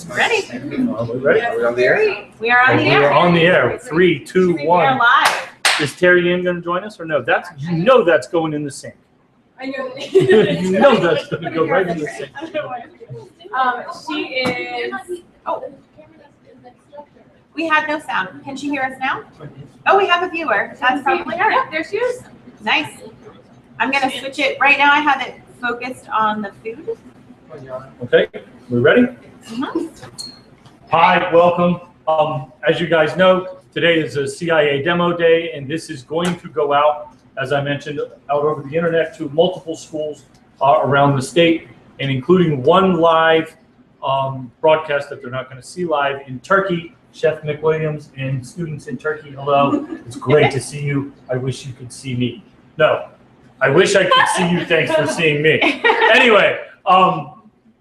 Ready? We're ready. Are we on the air? We are on the air. We're on the air. 3, 2, We are 1. live. Is Terry Ann going to join us or no? That's going in the sink. I know that. You know that's going to go right in the sink. She is. Oh, we have no sound. Can she hear us now? Oh, we have a viewer. That's probably her. Yeah, there she is. Nice. I'm going to switch it. Right now I have it focused on the food. Okay, we ready? Mhm. Hi, welcome. As you guys know, today is a CIA demo day, and this is going to go out, as I mentioned, out over the internet to multiple schools around the state, and including one live broadcast that they're not going to see live in Turkey. Chef McWilliams and students in Turkey, hello. It's great to see you. I wish you could see me. No, I wish I could see you. Thanks for seeing me. Anyway,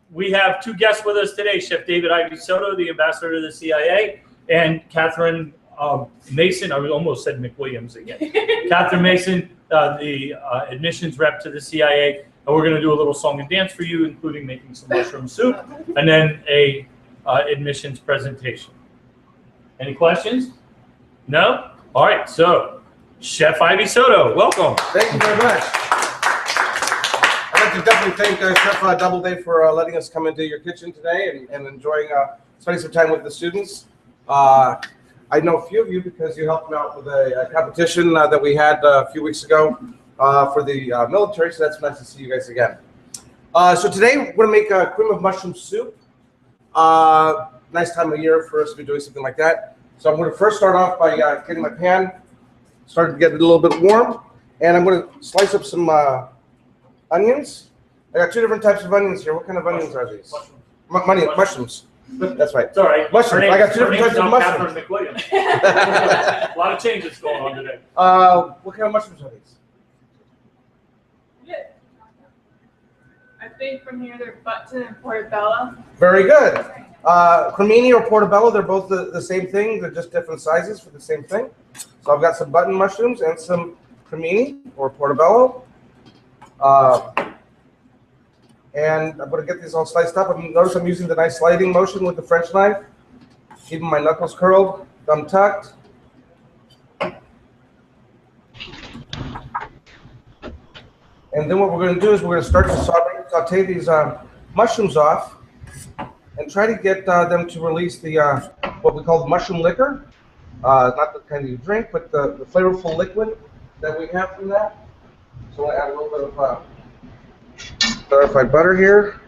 we have two guests with us today, Chef David Ivy Soto, the ambassador to the CIA, and Catherine Mason. I almost said McWilliams again. Catherine Mason, the admissions rep to the CIA. And we're going to do a little song and dance for you, including making some mushroom soup, and then a admissions presentation. Any questions? No? All right, so Chef Ivy Soto, welcome. Thank you very much. I'd like to definitely thank Chef Doubleday for letting us come into your kitchen today and enjoying spending some time with the students. I know a few of you because you helped me out with a competition that we had a few weeks ago for the military, so that's nice to see you guys again. So today we're going to make a cream of mushroom soup. Nice time of year for us to be doing something like that. So I'm going to first start off by getting my pan started to get it a little bit warm, and I'm going to slice up some onions. I got two different types of onions here. What kind of onions are these? Mushrooms. That's right. It's all right. Mushrooms. I got two different types of mushrooms. Catherine McWilliams. A lot of changes going on today. What kind of mushrooms are these? Yeah. I think from here they're button and portobello. Very good. Cremini or portobello, they're both the same thing. They're just different sizes for the same thing. So I've got some button mushrooms and some cremini or portobello. And I'm going to get these all sliced up. Notice I'm using the nice sliding motion with the French knife, keeping my knuckles curled, thumb tucked. And then what we're going to do is we're going to start to saute these mushrooms off and try to get them to release the what we call the mushroom liquor. Not the kind you drink, but the flavorful liquid that we have from that. So I'm going to add a little bit of clarified butter here.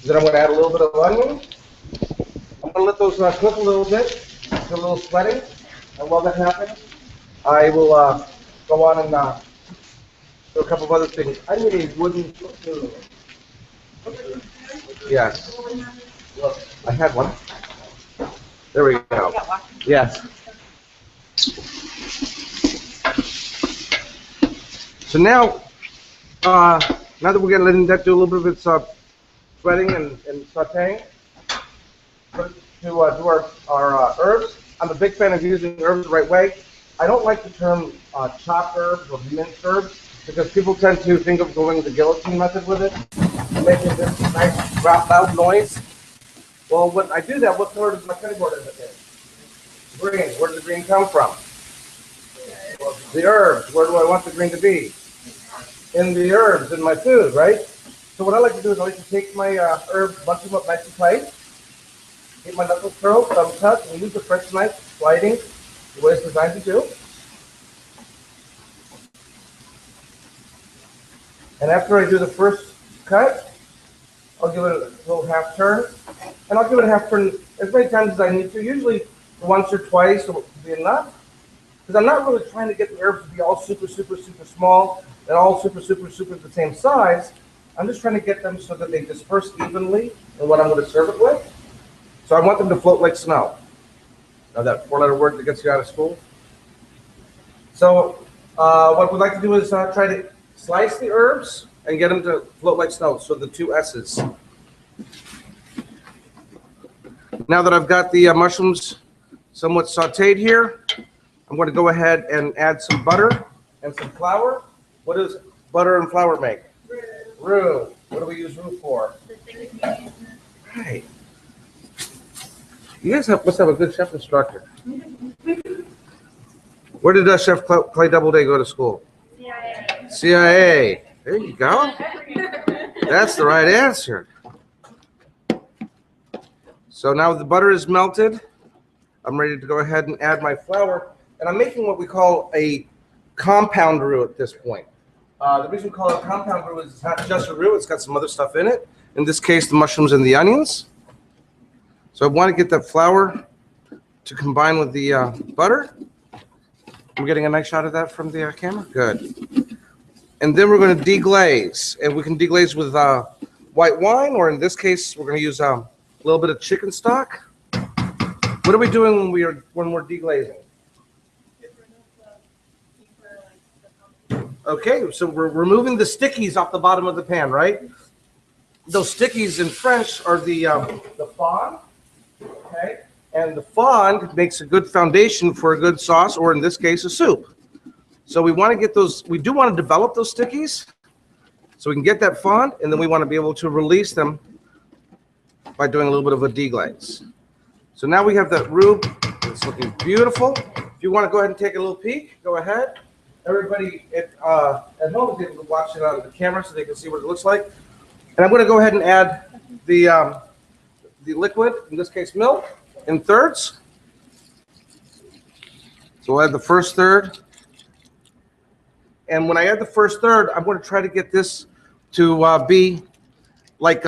Then I'm going to add a little bit of onion. I'm going to let those cook a little bit, get a little sweating. And while that happens, I will go on and do a couple of other things. I need a wooden spoon. Yes. Look, I had one. There we go. Yes. So now that we're letting that do a little bit of its sweating and sauteing, to do our herbs. I'm a big fan of using herbs the right way. I don't like the term chopped herbs or minced herbs because people tend to think of going the guillotine method with it, making this nice loud noise. Well, when I do that, what color does my cutting board end up in? Green. Where does the green come from? The herbs. Where do I want the green to be? In the herbs, in my food, right? So what I like to do is I like to take my herbs, bunch them up nice and tight, get my knuckles curled, thumb tucked, and use the French knife, sliding the way it's designed to do. And after I do the first cut, I'll give it a little half turn, and I'll give it a half turn as many times as I need to. Usually once or twice will be enough, because I'm not really trying to get the herbs to be all super, super, super small and all super, super, super the same size. I'm just trying to get them so that they disperse evenly in what I'm going to serve it with. So I want them to float like snow. Now that four-letter word that gets you out of school. So what we'd like to do is try to slice the herbs and get them to float like snow. So the two S's. Now that I've got the mushrooms somewhat sauteed here, I'm going to go ahead and add some butter and some flour. What does butter and flour make? Roux. What do we use roux for? Right. You guys must have a good chef instructor. Where did Chef Clay Doubleday go to school? CIA. CIA. There you go. That's the right answer. So now the butter is melted. I'm ready to go ahead and add my flour. And I'm making what we call a compound roux at this point. The reason we call it a compound roux is it's not just a roux, it's got some other stuff in it. In this case, the mushrooms and the onions. So I want to get that flour to combine with the butter. I'm getting a nice shot of that from the camera. Good. And then we're going to deglaze. And we can deglaze with white wine, or in this case, we're going to use a little bit of chicken stock. What are we doing when we're deglazing? Okay, so we're removing the stickies off the bottom of the pan, right? Those stickies in French are the fond, okay? And the fond makes a good foundation for a good sauce, or in this case, a soup. So we want to get those, we do want to develop those stickies so we can get that fond, and then we want to be able to release them by doing a little bit of a deglaze. So now we have that roux. It's looking beautiful. If you want to go ahead and take a little peek, go ahead. Everybody at home is able to watch it on the camera so they can see what it looks like. And I'm going to go ahead and add the liquid, in this case milk, in thirds. So we'll add the first third. And when I add the first third, I'm going to try to get this to be like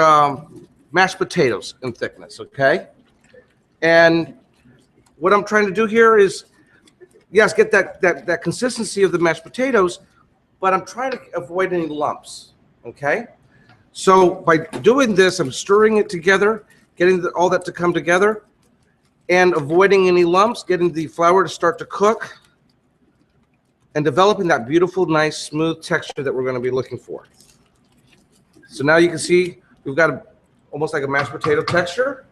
mashed potatoes in thickness, okay? And what I'm trying to do here is, yes, get that consistency of the mashed potatoes, but I'm trying to avoid any lumps, okay? So by doing this, I'm stirring it together, getting all that to come together, and avoiding any lumps, getting the flour to start to cook, and developing that beautiful, nice, smooth texture that we're going to be looking for. So now you can see we've got almost like a mashed potato texture.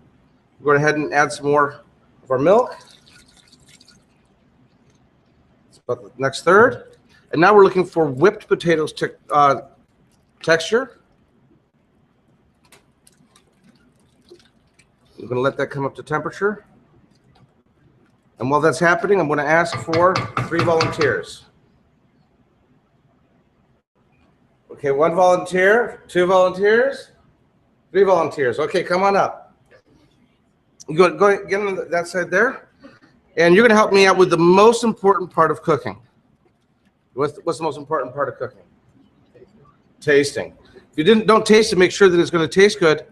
We're going to go ahead and add some more of our milk. It's about the next third. And now we're looking for whipped potatoes texture. I'm going to let that come up to temperature. And while that's happening, I'm going to ask for 3 volunteers. Okay, 1 volunteer, 2 volunteers, 3 volunteers. Okay, come on up. You go get on that side there. And you're going to help me out with the most important part of cooking. What's the most important part of cooking? Tasting. If you don't taste it, make sure that it's going to taste good.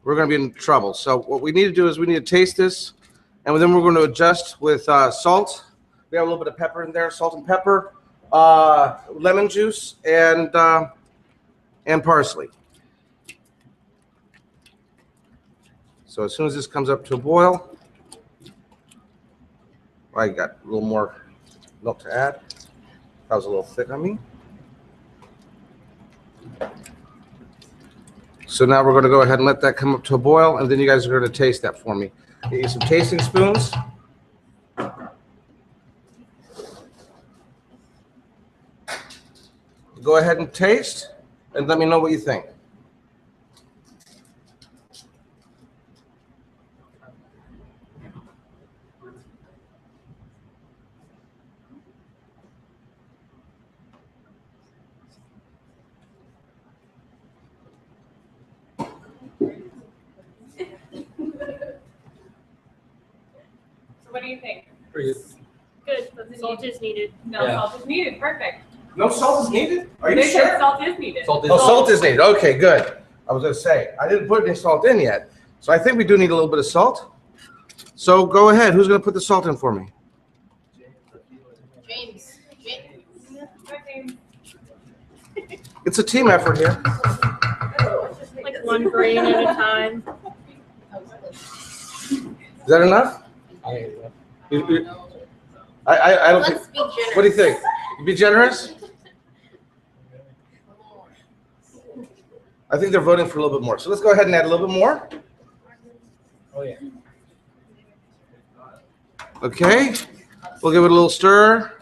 We're going to be in trouble. So what we need to do is we need to taste this, and then we're going to adjust with salt. We have a little bit of pepper in there, salt and pepper, lemon juice, and parsley. So as soon as this comes up to a boil, I got a little more milk to add. That was a little thick on me. So now we're going to go ahead and let that come up to a boil, and then you guys are going to taste that for me. Get you some tasting spoons. Go ahead and taste, and let me know what you think. What do you think? Pretty Good, but salt is needed. No Yeah. salt is needed. Perfect. No salt is needed? Are you They said sure? salt is needed. Salt is Oh, salt is needed. Okay, good. I was going to say, I didn't put any salt in yet. So I think we do need a little bit of salt. So go ahead. Who's going to put the salt in for me? James. It's a team effort here. Like 1 grain at a time. Is that enough? I don't think. Let's be generous. What do you think? You be generous? I think they're voting for a little bit more. So let's go ahead and add a little bit more. Oh, yeah. Okay, we'll give it a little stir.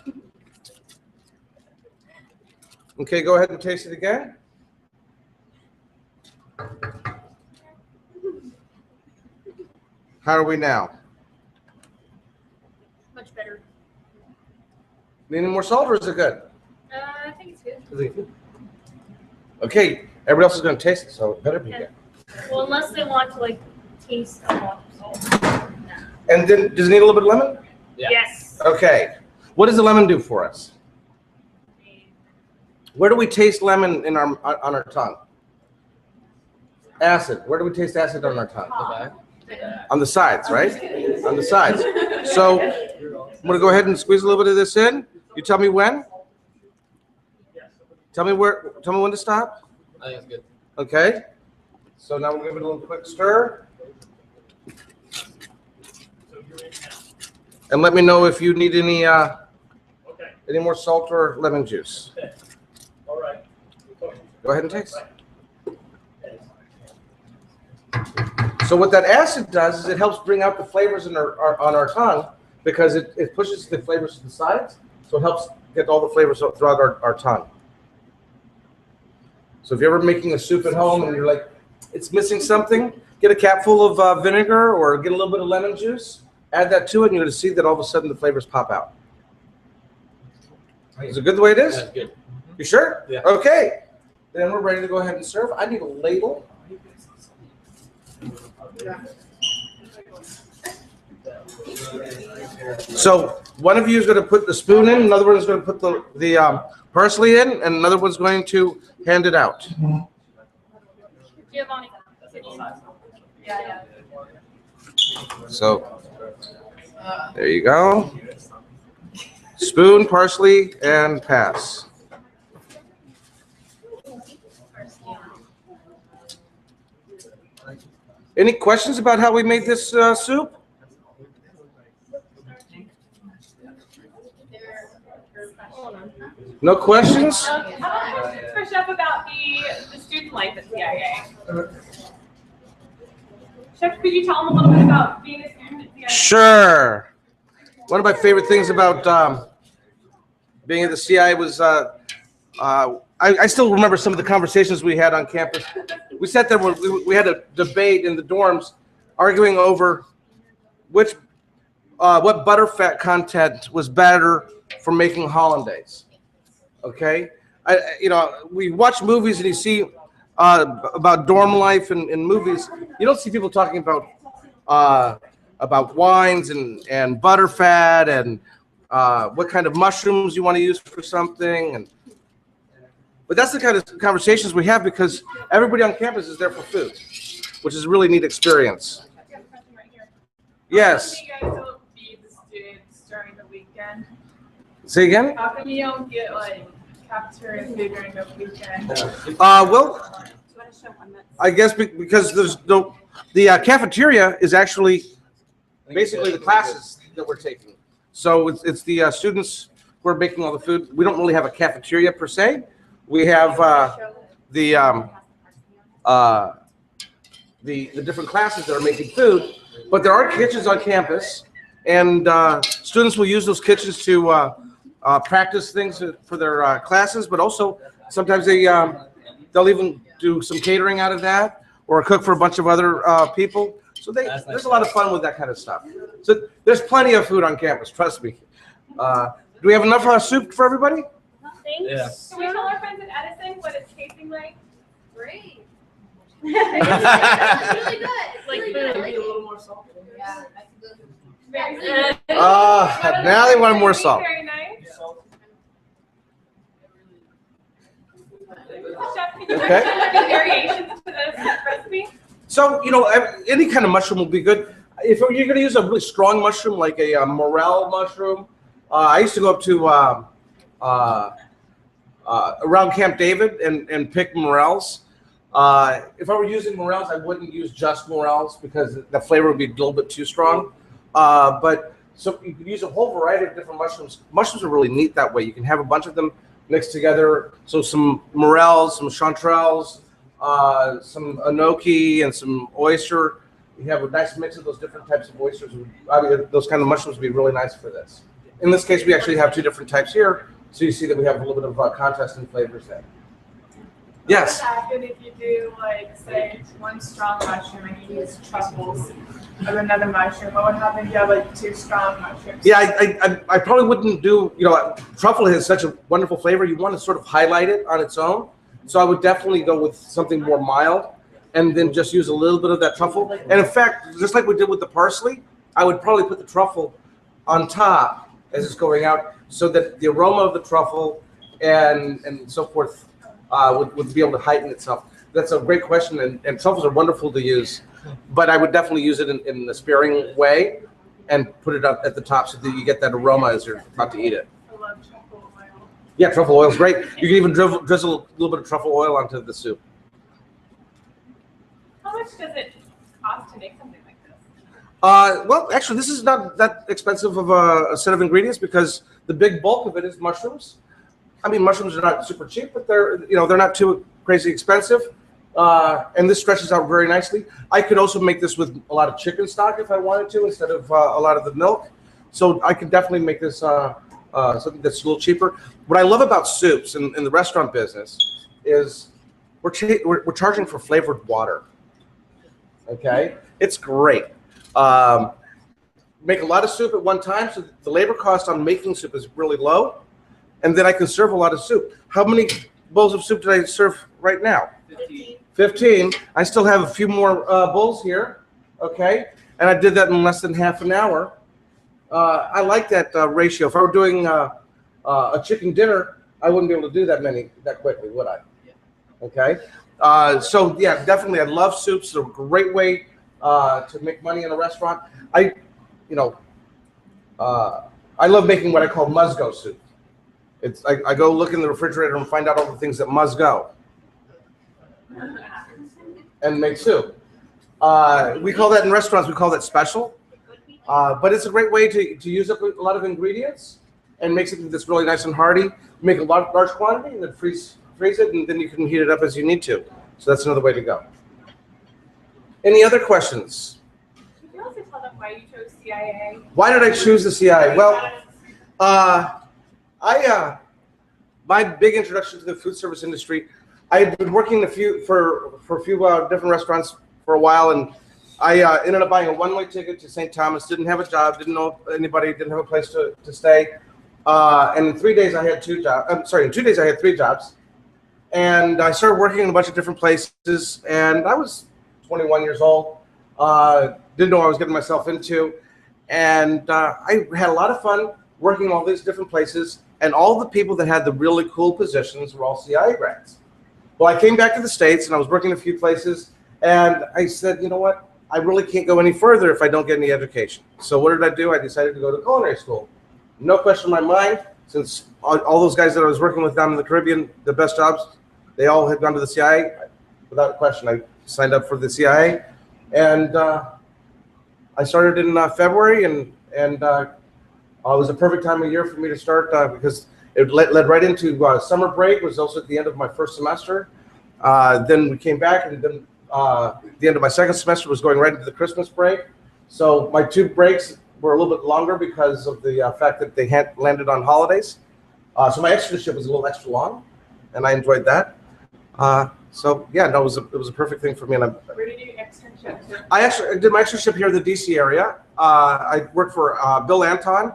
Okay, go ahead and taste it again. How are we now? Much better. Need any more salt or is it good? I think it's good. Is it good? Okay, everybody else is going to taste it, so it better be good. Well, unless they want to like taste a lot of salt. And then, does it need a little bit of lemon? Yeah. Yes. Okay. What does the lemon do for us? Where do we taste lemon in on our tongue? Acid. Where do we taste acid on our tongue? On the sides, right? On the sides. So I'm going to go ahead and squeeze a little bit of this in. You tell me when? Tell me when to stop? I think it's good. Okay. So now we'll give it a little quick stir. And let me know if you need any more salt or lemon juice. All right. Go ahead and taste. So what that acid does is it helps bring out the flavors on our tongue because it pushes the flavors to the sides. So it helps get all the flavors throughout our tongue. So if you're ever making a soup at home and you're like, it's missing something, get a cap full of vinegar or get a little bit of lemon juice, add that to it, and you're going to see that all of a sudden the flavors pop out. Is it good the way it is? That's good. You sure? Yeah. Okay. Then we're ready to go ahead and serve. I need a ladle. So one of you is going to put the spoon in, another one is going to put the parsley in, and another one's going to hand it out. Giovanni. Yeah. So there you go. Spoon, parsley, and pass. Any questions about how we made this soup? No questions? How about questions for Chef about the student life at CIA? Chef, could you tell them a little bit about being a student at CIA? Sure. One of my favorite things about being at the CI was I still remember some of the conversations we had on campus. We sat there, we had a debate in the dorms arguing over what butterfat content was better for making hollandaise. Okay? We watch movies and you see about dorm life in movies. You don't see people talking about wines and butterfat and what kind of mushrooms you want to use for something. But that's the kind of conversations we have because everybody on campus is there for food, which is a really neat experience. Yes. How come you guys don't feed the students during the weekend? Say again? How come you don't get like cafeteria food during the weekend? Well, I guess because there's no the cafeteria is actually basically the classes that we're taking. So it's the students who are making all the food. We don't really have a cafeteria per se. We have the different classes that are making food, but there are kitchens on campus, and students will use those kitchens to practice things for their classes. But also sometimes they'll even do some catering out of that, or cook for a bunch of other people. So there's a lot of fun with that kind of stuff. So there's plenty of food on campus. Trust me. Do we have enough soup for everybody? Yeah. Can we tell our friends at Edison what it's tasting like? Great. Really good. It's like food. A little more salt. Yeah, that's good. Very good. Now they want more salt. Very nice. Chef, can you Okay. mention any variations to this recipe? So, any kind of mushroom will be good. If you're going to use a really strong mushroom, like a morel mushroom, I used to go up to around Camp David and pick morels. If I were using morels, I wouldn't use just morels because the flavor would be a little bit too strong. So you could use a whole variety of different mushrooms. Mushrooms are really neat that way. You can have a bunch of them mixed together. So some morels, some chanterelles, some enoki, and some oyster. you have a nice mix of those different types of oysters. I mean, those kind of mushrooms would be really nice for this. In this case, we actually have two different types here, so you see that we have a little bit of contrast in flavors there. Yes? What would happen if you do, like, say, one strong mushroom and you use truffles of another mushroom? What would happen if you have, like, two strong mushrooms? Yeah, I probably wouldn't do, truffle has such a wonderful flavor. You want to sort of highlight it on its own. So I would definitely go with something more mild and then just use a little bit of that truffle. And in fact, just like we did with the parsley, I would probably put the truffle on top as it's going out so that the aroma of the truffle and so forth would be able to heighten itself. That's a great question, and truffles are wonderful to use, but I would definitely use it in a sparing way and put it up at the top so that you get that aroma as you're about to eat it. I love truffle oil. Yeah, truffle oil is great. You can even drizzle a little bit of truffle oil onto the soup. How much does it cost to make something like this? Well, actually, this is not that expensive of a set of ingredients because the big bulk of it is mushrooms. I mean, mushrooms are not super cheap, but they're not too crazy expensive. And this stretches out very nicely. I could also make this with a lot of chicken stock if I wanted to instead of a lot of the milk. So I could definitely make this something that's a little cheaper. What I love about soups in the restaurant business is we're charging for flavored water. Okay, it's great. Make a lot of soup at one time, so the labor cost on making soup is really low, and then I can serve a lot of soup. How many bowls of soup did I serve right now? 15. I still have a few more bowls here, okay? And I did that in less than half an hour. I like that ratio. If I were doing a chicken dinner, I wouldn't be able to do that quickly, would I? Okay? So yeah, definitely, I love soups. They're a great way to make money in a restaurant. I love making what I call must-go soup. I go look in the refrigerator and find out all the things that must go and make soup. We call that in restaurants, we call that special. But it's a great way to use up a lot of ingredients and make something that's really nice and hearty. Make a large quantity and then freeze it, and then you can heat it up as you need to. So that's another way to go. Any other questions? Could you also tell them why you chose CIA? Why did I choose the CIA? Well, my big introduction to the food service industry, I had been working for a few different restaurants for a while, and I ended up buying a one-way ticket to St. Thomas. Didn't have a job, didn't know anybody, didn't have a place to stay. And in 3 days I had 2 jobs. I'm sorry, in 2 days I had 3 jobs. And I started working in a bunch of different places, and I was 21 years old. Didn't know what I was getting myself into. And I had a lot of fun working in all these different places, and all the people that had the really cool positions were all CIA grads. Well, I came back to the States, and I was working in a few places, and I said, you know what? I really can't go any further if I don't get any education. So what did I do? I decided to go to culinary school. No question in my mind, since all those guys that I was working with down in the Caribbean, the best jobs, they all had gone to the CIA. Without question, I signed up for the CIA. And I started in February, and it was a perfect time of year for me to start because it led right into summer break. Was also at the end of my first semester. Then we came back, and then the end of my second semester was going right into the Christmas break. So my 2 breaks were a little bit longer because of the fact that they had landed on holidays. So my externship was a little extra long, and I enjoyed that. So yeah, no, it was a perfect thing for me. And Where did you do externship? I did my externship here in the DC area. I worked for Bill Anton,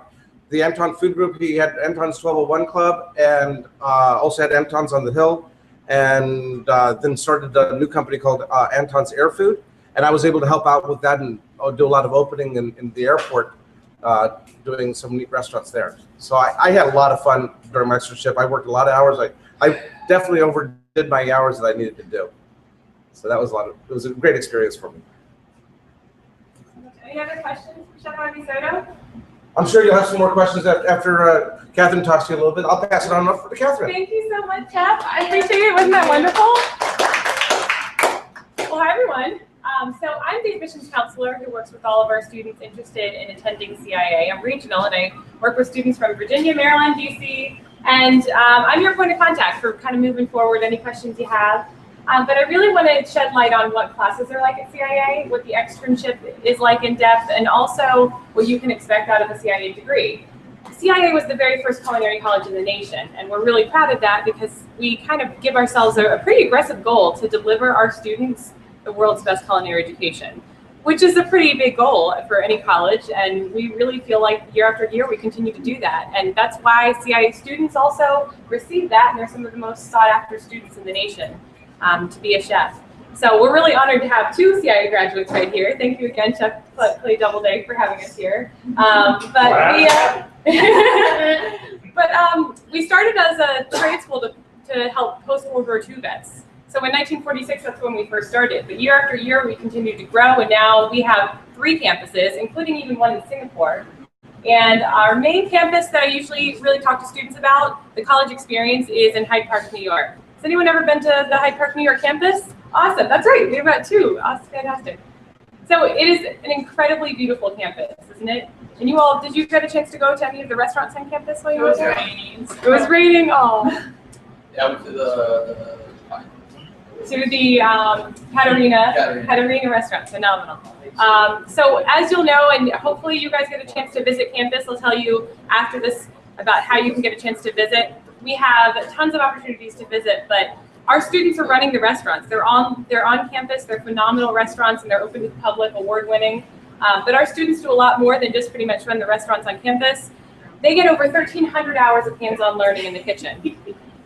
the Anton Food Group. He had Anton's 1201 Club, and also had Anton's on the Hill, and then started a new company called Anton's Air Food. And I was able to help out with that and do a lot of opening in the airport, doing some neat restaurants there. So I had a lot of fun during my externship. I worked a lot of hours. I definitely overdid my hours that I needed to do. So that was it was a great experience for me. Any other questions for Chef Abisoto? I'm sure you'll have some more questions after Catherine talks to you a little bit. I'll pass it on over to Catherine. Thank you so much, Chef. I appreciate it. Wasn't that wonderful? Well, hi, everyone. So I'm the admissions counselor who works with all of our students interested in attending CIA. I'm regional, and I work with students from Virginia, Maryland, DC, and I'm your point of contact for kind of moving forward any questions you have. But I really want to shed light on what classes are like at CIA, what the externship is like in depth, and also what you can expect out of a CIA degree. CIA was the very first culinary college in the nation, and we're really proud of that because we kind of give ourselves a pretty aggressive goal to deliver our students the world's best culinary education, which is a pretty big goal for any college, and we really feel like year after year we continue to do that. And that's why CIA students also receive that, and they're some of the most sought after students in the nation to be a chef. So we're really honored to have 2 CIA graduates right here. Thank you again, Chef Clay Doubleday, for having us here. We started as a trade school to help post-World War II vets. So in 1946, that's when we first started. But year after year, we continued to grow, and now we have 3 campuses, including even one in Singapore. And our main campus that I usually really talk to students about, the college experience, is in Hyde Park, New York. Has anyone ever been to the Hyde Park, New York campus? Awesome, that's right, we have about 2. Awesome, fantastic. So it is an incredibly beautiful campus, isn't it? And you all, did you get a chance to go to any of the restaurants on campus while you were there? It was raining, oh. Yeah, I went to the Caterina restaurant, phenomenal. So as you'll know, and hopefully you guys get a chance to visit campus, I'll tell you after this about how you can get a chance to visit. We have tons of opportunities to visit, but our students are running the restaurants. They're on campus, they're phenomenal restaurants, and they're open to the public, award-winning. But our students do a lot more than just pretty much run the restaurants on campus. They get over 1,300 hours of hands-on learning in the kitchen.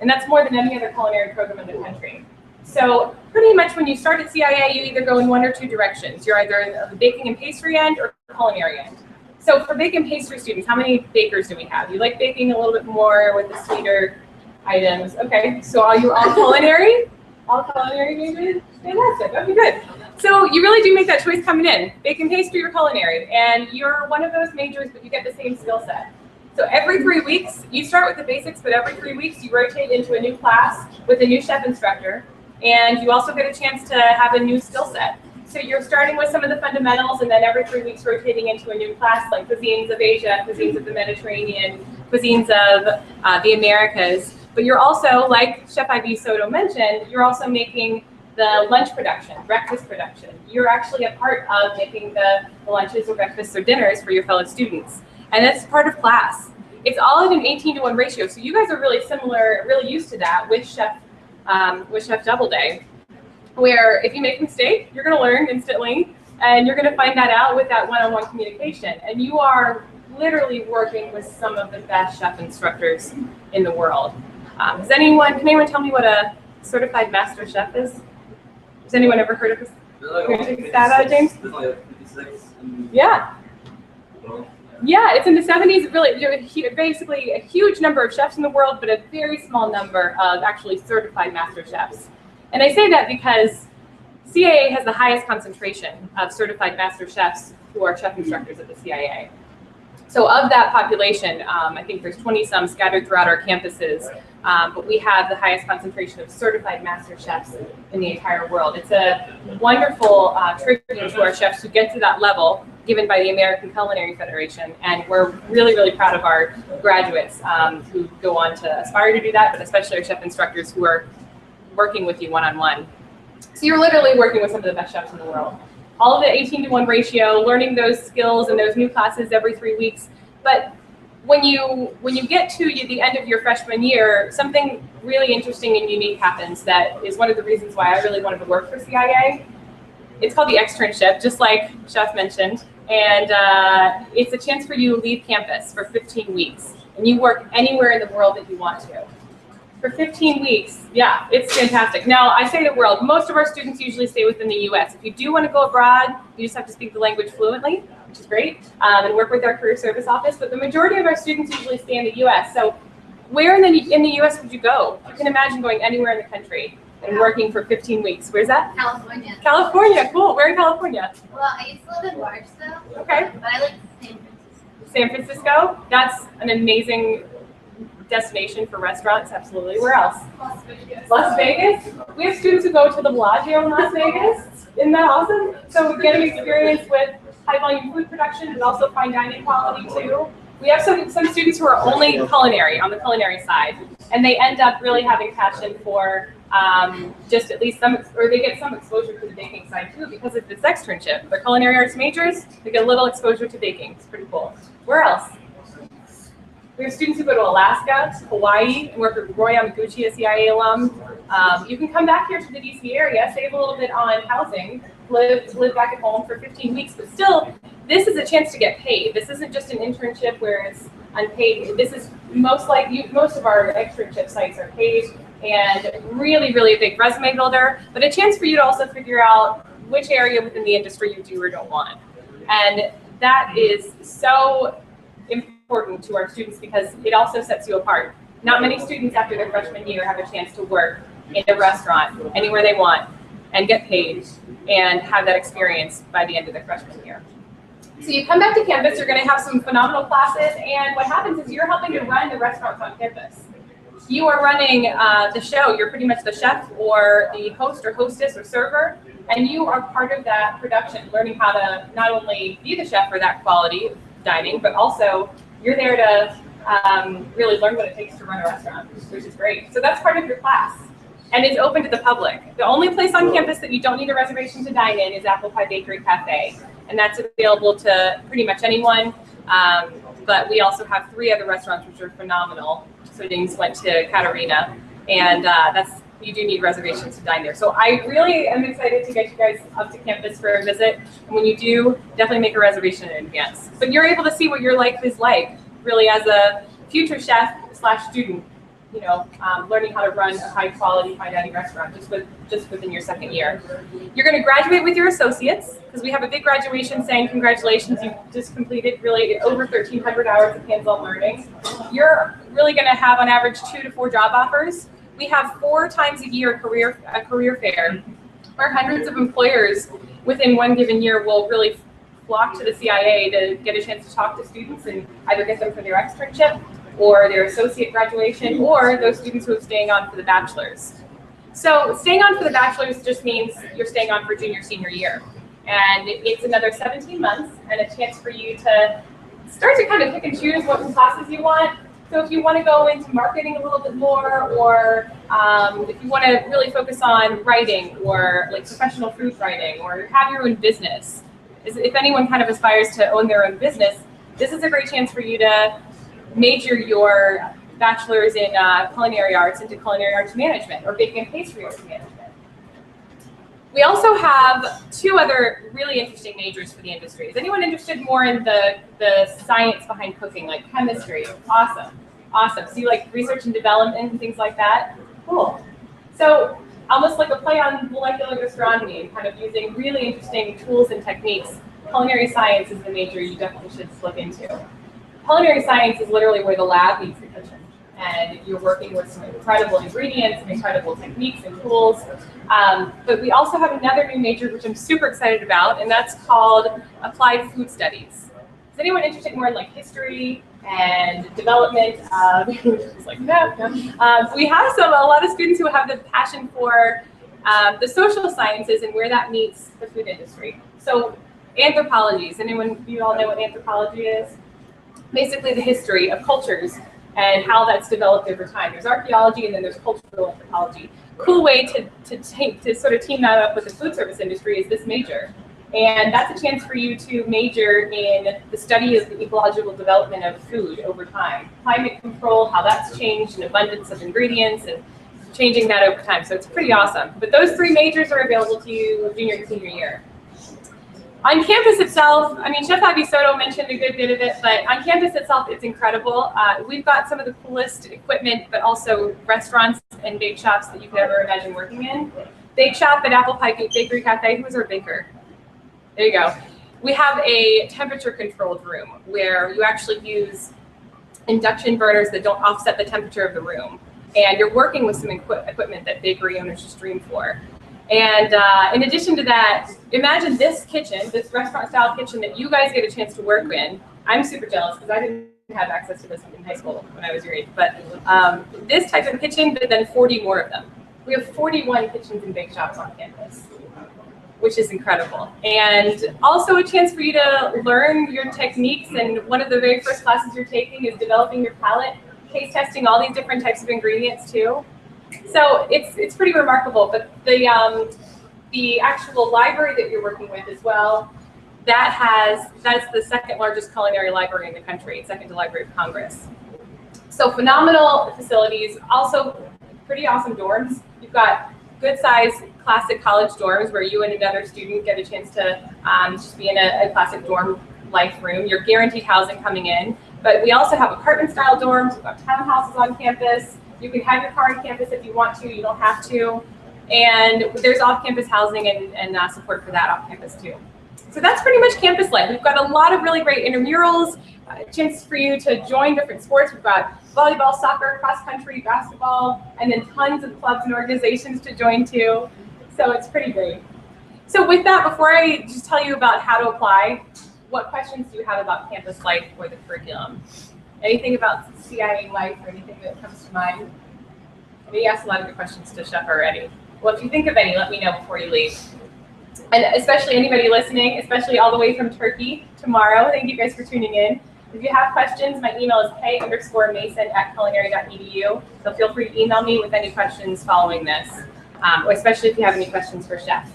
And that's more than any other culinary program in the country. So pretty much when you start at CIA, you either go in one or 2 directions. You're either the baking and pastry end or culinary end. So for baking and pastry students, how many bakers do we have? You like baking a little bit more with the sweeter items. Okay, so are you all culinary? All culinary majors? Fantastic, okay, good. So you really do make that choice coming in, baking, pastry, or culinary, and you're one of those majors, but you get the same skill set. So every 3 weeks, you start with the basics, but every 3 weeks you rotate into a new class with a new chef instructor, and you also get a chance to have a new skill set. So you're starting with some of the fundamentals, and then every 3 weeks rotating into a new class, like cuisines of Asia, cuisines of the Mediterranean, cuisines of the Americas. But you're also, like Chef Ivy Soto mentioned, you're also making the lunch production, breakfast production. You're actually a part of making the lunches or breakfasts or dinners for your fellow students. And that's part of class. It's all at an 18-to-1 ratio. So you guys are really similar, really used to that with Chef Doubleday, where if you make a mistake, you're gonna learn instantly, and you're gonna find that out with that one-on-one communication. And you are literally working with some of the best chef instructors in the world. Can anyone tell me what a certified master chef is? Has anyone ever heard of this? Can you take a stab at it, James? Yeah. Yeah, it's in the 70s. Really, basically a huge number of chefs in the world, but a very small number of actually certified master chefs. And I say that because CIA has the highest concentration of certified master chefs who are chef instructors at the CIA. So of that population, I think there's 20-some scattered throughout our campuses, but we have the highest concentration of certified master chefs in the entire world. It's a wonderful tribute to our chefs who get to that level, given by the American Culinary Federation, and we're really, really proud of our graduates who go on to aspire to do that, but especially our chef instructors who are working with you one-on-one. So you're literally working with some of the best chefs in the world. All of the 18-to-1 ratio, learning those skills and those new classes every 3 weeks. But when you get to the end of your freshman year, something really interesting and unique happens that is one of the reasons why I really wanted to work for CIA. It's called the externship, just like Chef mentioned. And it's a chance for you to leave campus for 15 weeks. And you work anywhere in the world that you want to. For 15 weeks, yeah, it's fantastic. Now, I say the world, most of our students usually stay within the US. If you do want to go abroad, you just have to speak the language fluently, which is great, and work with our career service office, but the majority of our students usually stay in the US. So where in the US would you go? You can imagine going anywhere in the country and working for 15 weeks. Where's that? California. California, cool. Where in California? Well, I used to live in Barstow. Okay. But I like San Francisco. San Francisco, that's an amazing destination for restaurants, absolutely. Where else? Las Vegas. Las Vegas? We have students who go to the Bellagio in Las Vegas. Isn't that awesome? So we're getting experience with high volume food production and also fine dining quality too. We have some students who are only culinary, on the culinary side, and they end up really having passion for just at least some, or they get some exposure to the baking side too because of this externship. They're culinary arts majors, they get a little exposure to baking. It's pretty cool. Where else? We have students who go to Alaska, Hawaii, and work with Roy Yamaguchi, a CIA alum. You can come back here to the DC area, save a little bit on housing, live back at home for 15 weeks, but still, this is a chance to get paid. This isn't just an internship where it's unpaid. This is most of our externship sites are paid and really, really a big resume builder, but a chance for you to also figure out which area within the industry you do or don't want. And that is so important to our students because it also sets you apart. Not many students after their freshman year have a chance to work in a restaurant anywhere they want and get paid and have that experience by the end of their freshman year. So you come back to campus, you're going to have some phenomenal classes, and what happens is you're helping to run the restaurants on campus. You are running the show. You're pretty much the chef or the host or hostess or server, and you are part of that production, learning how to not only be the chef for that quality dining, but also you're there to really learn what it takes to run a restaurant, which is great. So that's part of your class, and it's open to the public. The only place on campus that you don't need a reservation to dine in is Apple Pie Bakery Cafe, and that's available to pretty much anyone. But we also have 3 other restaurants which are phenomenal. So students went to Katarina, and you do need reservations to dine there. So I really am excited to get you guys up to campus for a visit. And when you do, definitely make a reservation in advance. But you're able to see what your life is like, really as a future chef / student, you know, learning how to run a high quality, fine dining restaurant just within your second year. You're going to graduate with your associates because we have a big graduation saying congratulations, you just completed really over 1,300 hours of hands-on learning. You're really going to have on average 2 to 4 job offers. We have 4 times a year a career fair where hundreds of employers within one given year will really flock to the CIA to get a chance to talk to students and either get them for their externship or their associate graduation, or those students who are staying on for the bachelor's. So staying on for the bachelor's just means you're staying on for junior, senior year. And it's another 17 months and a chance for you to start to kind of pick and choose what classes you want. So if you want to go into marketing a little bit more, or if you want to really focus on writing or like professional food writing or have your own business, if anyone kind of aspires to own their own business, this is a great chance for you to major your bachelor's in culinary arts into culinary arts management or baking and pastry arts management. We also have 2 other really interesting majors for the industry. Is anyone interested more in the science behind cooking, like chemistry? Awesome, awesome. So you like research and development and things like that? Cool. So almost like a play on molecular gastronomy and kind of using really interesting tools and techniques. Culinary science is the major you definitely should look into. Culinary science is literally where the lab meets the kitchen, and you're working with some incredible ingredients and incredible techniques and tools. But we also have another new major which I'm super excited about, and that's called Applied Food Studies. Is anyone interested more in like history and development? Just like that. We have a lot of students who have the passion for the social sciences and where that meets the food industry. So anthropology. Does anyone, you all know what anthropology is? Basically the history of cultures and how that's developed over time. There's archaeology and then there's cultural anthropology. Cool way to sort of team that up with the food service industry is this major. And that's a chance for you to major in the study of the ecological development of food over time. Climate control, how that's changed, and abundance of ingredients, and changing that over time. So it's pretty awesome. But those 3 majors are available to you junior and senior year. On campus itself, I mean, Chef Abby Soto mentioned a good bit of it, but on campus itself, it's incredible. We've got some of the coolest equipment, but also restaurants and bake shops that you could ever imagine working in. Bake shop at Apple Pie Bakery Cafe. Who's our baker? There you go. We have a temperature-controlled room where you actually use induction burners that don't offset the temperature of the room. And you're working with some equipment that bakery owners just dream for. And in addition to that, imagine this kitchen, this restaurant-style kitchen that you guys get a chance to work in. I'm super jealous because I didn't have access to this in high school when I was your age. But this type of kitchen, but then 40 more of them. We have 41 kitchens and bake shops on campus. which is incredible. And also a chance for you to learn your techniques. And one of the very first classes you're taking is developing your palate, taste testing all these different types of ingredients too. So it's pretty remarkable. But the actual library that you're working with as well, that's the second largest culinary library in the country, second to Library of Congress. So phenomenal facilities, also pretty awesome dorms. You've got good size classic college dorms where you and another student get a chance to just be in a classic dorm life room. You're guaranteed housing coming in, but we also have apartment style dorms. We've got townhouses on campus. You can have your car on campus if you want to, you don't have to. And there's off-campus housing and support for that off campus too. So that's pretty much campus life. We've got a lot of really great intramurals, chances for you to join different sports. We've got volleyball, soccer, cross country, basketball, and then tons of clubs and organizations to join too. So it's pretty great. So with that, before I just tell you about how to apply, what questions do you have about campus life or the curriculum? Anything about CIA life or anything that comes to mind? I know you asked a lot of good questions to Chef already. Well, if you think of any, let me know before you leave. And especially anybody listening, especially all the way from Turkey tomorrow, thank you guys for tuning in. If you have questions, my email is k_mason@culinary.edu. So feel free to email me with any questions following this, or especially if you have any questions for Chef.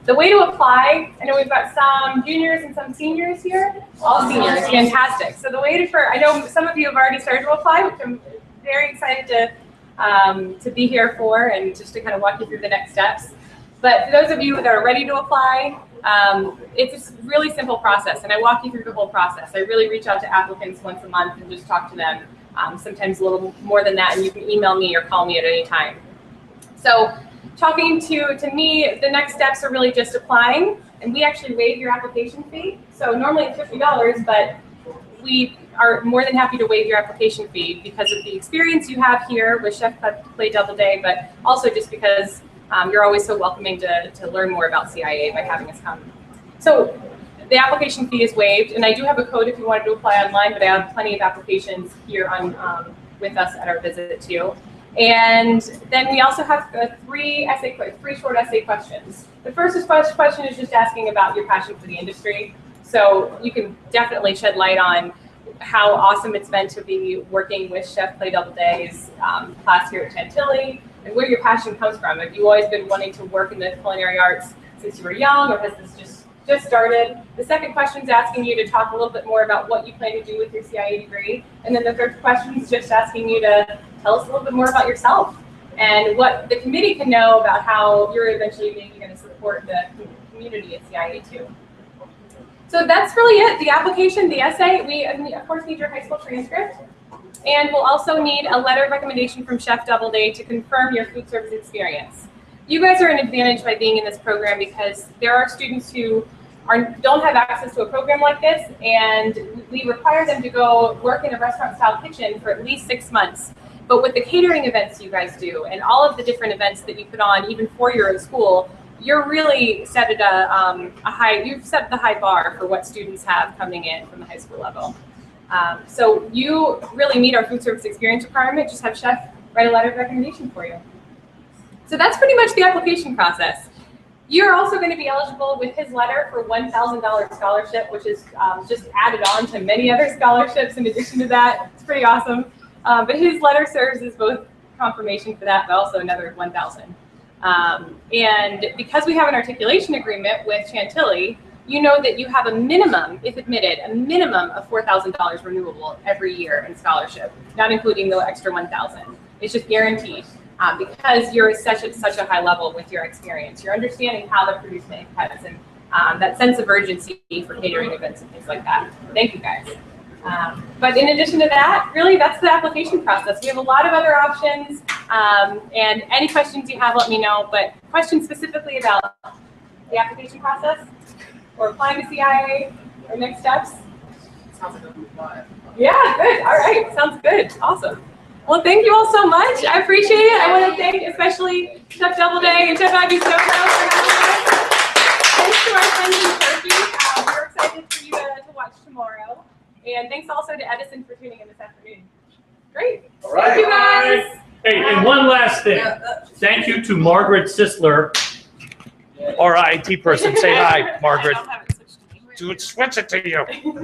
The way to apply, I know we've got some juniors and some seniors here. All seniors, fantastic. So the way I know some of you have already started to apply, which I'm very excited to be here for and just to kind of walk you through the next steps. But for those of you that are ready to apply, it's a really simple process, and I walk you through the whole process. I really reach out to applicants once a month and just talk to them, sometimes a little more than that, and you can email me or call me at any time. So talking to me, the next steps are really just applying, and we actually waive your application fee. So normally it's $50, but we are more than happy to waive your application fee because of the experience you have here with Chef Play Doubleday, but also just because you're always so welcoming to learn more about CIA by having us come. So the application fee is waived, and I do have a code if you wanted to apply online, but I have plenty of applications here on with us at our visit too. And then we also have three short essay questions. The first question is just asking about your passion for the industry. So you can definitely shed light on how awesome it's been to be working with Chef Play Doubleday's class here at Chantilly, and where your passion comes from. Have you always been wanting to work in the culinary arts since you were young, or has this just started? The second question is asking you to talk a little bit more about what you plan to do with your CIA degree. And then the third question is just asking you to tell us a little bit more about yourself and what the committee can know about how you're eventually maybe going to support the community at CIA too. So that's really it. The application, the essay, we of course need your high school transcript. And we'll also need a letter of recommendation from Chef Doubleday to confirm your food service experience. You guys are an advantage by being in this program because there are students who don't have access to a program like this, and we require them to go work in a restaurant-style kitchen for at least 6 months. But with the catering events you guys do and all of the different events that you put on, even for your own school, you're really set at you've set the high bar for what students have coming in from the high school level. So you really meet our food service experience requirement. Just have Chef write a letter of recommendation for you. So that's pretty much the application process. You're also going to be eligible with his letter for $1,000 scholarship, which is just added on to many other scholarships in addition to that. It's pretty awesome. But his letter serves as both confirmation for that, but also another $1,000. And because we have an articulation agreement with Chantilly, you know that you have a minimum, if admitted, a minimum of $4,000 renewable every year in scholarship, not including the extra $1,000. It's just guaranteed because you're such a high level with your experience. You're understanding how to produce menu cuts and that sense of urgency for catering events and things like that. Thank you guys. But in addition to that, really that's the application process. We have a lot of other options, and any questions you have, let me know. But questions specifically about the application process or applying to CIA or next steps? Sounds like a plan. Yeah, good. All right, sounds good. Awesome. Well, thank you all so much. I appreciate it. I want to thank especially Chef Doubleday and Chef Ivy Soko for having us. Thanks to our friends in Turkey. We're excited for you to watch tomorrow. And thanks also to Edison for tuning in this afternoon. Great. All right. Thank you guys. Hey, and one last thing. Thank you to Margaret Sisler Our IT person, say hi, Margaret. I'll have it switched to me. Dude, switch it to you. I'm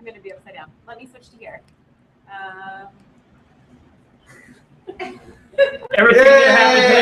gonna be upside down. Let me switch to here. Everything that happened